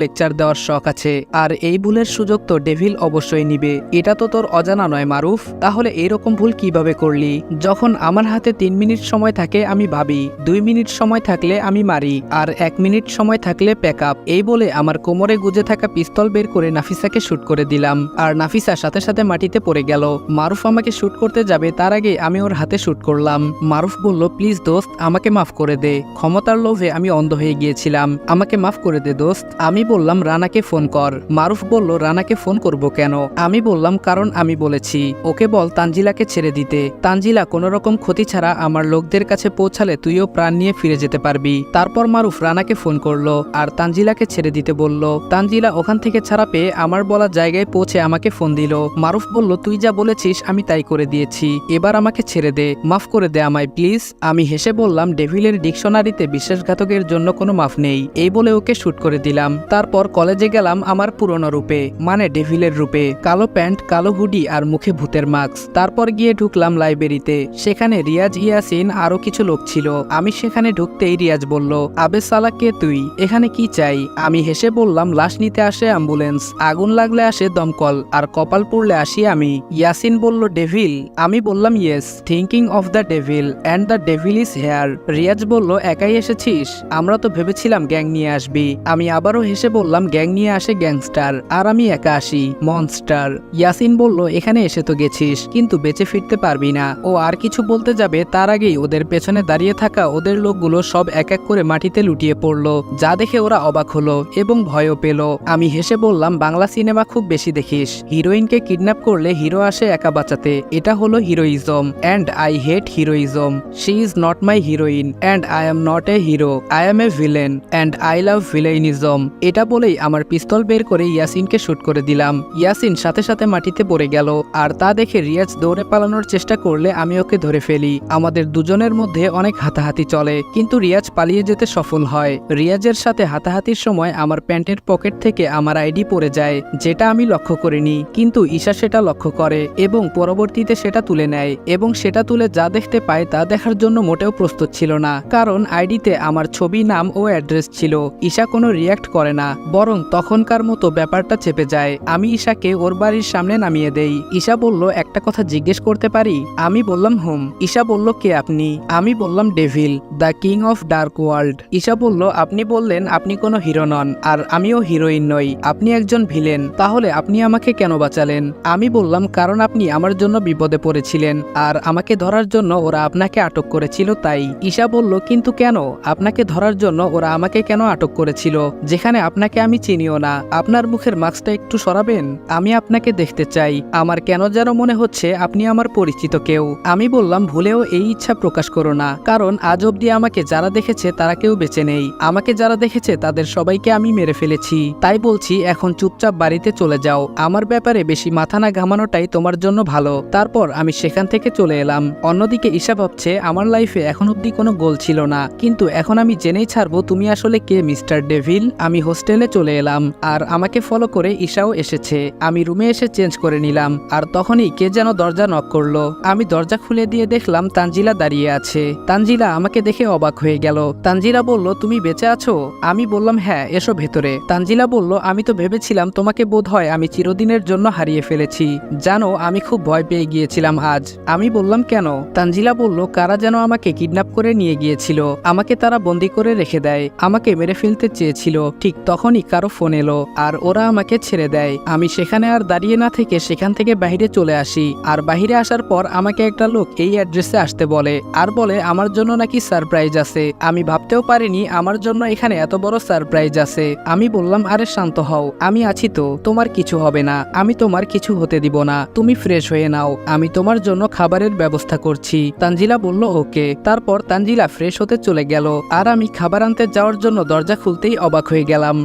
Lecture দেওয়ার শখ আছে, আর এই ভুলের সুযোগ তো ডেভিল অবশ্যই নিবে। এটা তো তোর অজানা নয় মারুফ, তাহলে এইরকম ভুল কিভাবে করলি? যখন আমার হাতে 3 মিনিট সময় থাকে আমি ভাবি, 2 মিনিট সময় থাকলে আমি মারি, আর 1 মিনিট সময় থাকলে প্যাক আপ। এই বলে আমার কোমরে গুজে থাকা পিস্তল বের করে নাফিসাকে শুট করে দিলাম, আর নাফিসা সাথে সাথে মাটিতে পড়ে গেল। মারুফ আমাকে শুট করতে যাবে তার আগে আমি ওর হাতে শুট করলাম। মারুফ বলল, প্লিজ দোস্ত, আমাকে মাফ করে দে, ক্ষমতার লোভে আমি অন্ধ হয়ে গিয়েছিলাম, আমাকে মাফ করে দে দোস্ত। আমি বললাম, রানাকে ফোন কর। মারুফ বলল, রানাকে ফোন করব কেন? আমি বললাম, কারণ আমি বলেছি, ওকে বল তানজিলাকে ছেড়ে দিতে। তানজিলা কোনো রকম ক্ষতি ছাড়া আমার লোকদের কাছে পৌঁছালে তুইও প্রাণ নিয়ে ফিরে যেতে পারবি। তারপর মারুফ রানাকে ফোন করলো আর তানজিলাকে ছেড়ে দিতে বলল। তানজিলা ওখান থেকে ছাড়া পেয়ে আমার বলা জায়গায় পৌঁছে আমাকে ফোন দিল। মারুফ বলল, তুই যা বলেছিস আমি তাই করে দিয়েছি, এবার আমাকে ছেড়ে দে, মাফ করে দে আমায় প্লিজ। আমি হেসে বললাম, ডেভিলের ডিকশনারিতে বিশ্বাসঘাতকের জন্য কোনো মাফ নেই, এই বলে ওকে শুট করে দিলাম। তারপর কলেজে গেলাম আমার পুরনো রূপে, মানে ডেভিলের রূপে, কালো প্যান্ট, কালো হুডি আর মুখে ভূতের মাস্ক। তারপর গিয়ে ঢুকলাম লাইব্রেরিতে, সেখানে রিয়াজ, ইয়াসিন আরো কিছু লোক ছিল। আমি সেখানে ঢুকতেই রিয়াজ বলল, আবে সালা কে তুই, এখানে কি চাই? আমি হেসে বললাম, লাশ নিতে আসে অ্যাম্বুলেন্স, আগুন লাগলে আসে দমকল, আর কপাল পড়লে আসি আমি। ইয়াসিন বলল, ডেভিল? আমি বললাম, yes, thinking of the devil and the devil is here. Riaz বলল, একাই এসেছিস? আমরা তো ভেবেছিলাম গ্যাং নিয়ে আসবি। আমি আবারও হেসে বললাম, গ্যাং নিয়ে আসে গ্যাংস্টার, আর আমি একা আসি মনস্টার। ইয়াসিন বলল, এখানে এসে তো গেছিস, কিন্তু বেঁচে ফিরতে পারবি না। ও আর কিছু বলতে যাবে তার আগেই ওদের পেছনে দাঁড়িয়ে থাকা ওদের লোকগুলো সব এক এক করে মাটিতে লুটিয়ে পড়লো, যা দেখে ওরা অবাক হলো এবং ভয়ও পেল। আমি হেসে বললাম, বাংলা সিনেমা খুব বেশি দেখিস, হিরোইনকে কিডন্যাপ করলে হিরো আসে একা বাঁচাতে, এটা হলো heroism, and I hate heroism. She is not my heroine and I am not a hero, I am a villain and I love villainism. এটা বলেই আমার পিস্তল বের করে ইয়াসিনকে শুট করে দিলাম। ইয়াসিন সাথে সাথে মাটিতে পড়ে গেল, আর তা দেখে রিয়াজ দৌড়ে পালানোর চেষ্টা করলে আমি ওকে ধরে ফেলি। আমাদের দুজনের মধ্যে অনেক হাতাহাতি চলে, কিন্তু রিয়াজ পালিয়ে যেতে সফল হয়। রিয়াজের সাথে হাতাহাতির সময় আমার প্যান্টের পকেট থেকে আমার আইডি পড়ে যায়, যেটা আমি লক্ষ্য করিনি, কিন্তু ঈশা সেটা লক্ষ্য করে এবং পরবর্তীতে সেটা তুলে নেয়, এবং সেটা তুলে যা দেখতে পায় তা দেখার জন্য মোটেও প্রস্তুত ছিল না, কারণ আইডিতে আমার ছবি, নাম ও অ্যাড্রেস ছিল। ঈশা কোনো রিয়াক্ট করে না, বরং তখনকার মতো ব্যাপারটা চেপে যায়। আমি ঈশাকে ওর বাড়ির সামনে নামিয়ে দেই। ঈশা বলল, একটা কথা জিজ্ঞেস করতে পারি? আমি বললাম, হুম। ঈশা বলল, কে আপনি? আমি বললাম, devil, the king of dark world. Isha বলল, আপনি বললেন আপনি কোনো হিরো নন, আর আমিও হিরোইন নই, আপনি একজন ভিলেন, তাহলে আপনি আমাকে কেন বাঁচালেন? আমি বললাম, কারণ আপনি আমার জন্য বিপদে পড়েছিলেন, আর আমাকে ধরার জন্য ওরা আপনাকে আটক করেছিল তাই। ঈশা বলল, কিন্তু কেন? আপনাকে ধরার জন্য ওরা আমাকে কেন আটক করেছিল, যেখানে আপনাকে আমি চিনিও না? আপনার মুখের মাস্কটা একটু সরাবেন, আমি আপনাকে দেখতে চাই, আমার কেন যেন মনে হচ্ছে আপনি আমার পরিচিত কেউ। আমি বললাম, ভুলেও এই ইচ্ছা প্রকাশ করো না, কারণ আজ অব্দি আমাকে যারা দেখেছে তারা কেউ বেঁচে নেই, আমাকে যারা দেখেছে তাদের সবাইকে আমি মেরে ফেলেছি, তাই বলছি এখন চুপচাপ বাড়িতে চলে যাও, আমার ব্যাপারে বেশি মাথা না ঘামানোটাই তোমার জন্য ভালো। তারপর আমি সেখান থেকে চলে এলাম। অন্যদিকে ঈশা ভাবছে, আমার লাইফে এখন অব্দি কোনো গোল ছিল না, কিন্তু এখন আমি জেনেই ছাড়বো তুমি আসলে কে মিস্টার ডেভিল। আমি হোস্টেলে চলে এলাম, আর আমাকে ফলো করে ঈশাও এসেছে। আমি রুমে এসে চেঞ্জ করে নিলাম, আর তখনই কে যেন দরজা নক করলো। আমি দরজা খুলে দিয়ে দেখলাম তানজিলা দাঁড়িয়ে আছে। তানজিলা আমাকে দেখে অবাক হয়ে গেল। তানজিলা বলল, তুমি বেঁচে আছো? আমি বললাম, হ্যাঁ, এসো ভেতরে। তানজিলা বলল, আমি তো ভেবেছিলাম তোমাকে বোধহয় আমি চিরদিনের জন্য হারিয়ে ফেলেছি, জানো আমি খুব ভয় পেয়ে গিয়েছিলাম আজ। আমি বললাম, কেন? তানজিলা বলল, কারা যেন আমাকে কিডন্যাপ করে নিয়ে গিয়েছিল, আমাকে তারা বন্দি করে রেখে দেয়, আমাকে মেরে ফেলতে চেয়েছিল। ঠিক তখনই কারো ফোন এলো, আর ওরা আমাকে ছেড়ে দেয়। আমি সেখানে আর দাঁড়িয়ে না থেকে সেখান থেকে বাইরে চলে আসি, আর বাইরে আসার পর আমাকে একটা লোক এই অ্যাড্রেসে আসতে বলে, আর বলে আমার জন্য নাকি সারপ্রাইজ আছে। আমি ভাবতেও পারিনি আমার জন্য এখানে এত বড় সারপ্রাইজ আছে। আমি বললাম, আরে শান্ত হও, আমি আছি তো, তোমার কিছু হবে না, আমি তোমার কিছু হতে দিব না, তুমি ফ্রেশ হয়ে নাও, আমি তোমার জন্য খাবারের ব্যবস্থা করছি। তানজিলা বলল, ওকে। তারপর তানজিলা ফ্রেশ হতে চলে গেল, আর আমি খাবার আনতে যাওয়ার জন্য দরজা খুলতেই অবাক হয়ে গেলাম।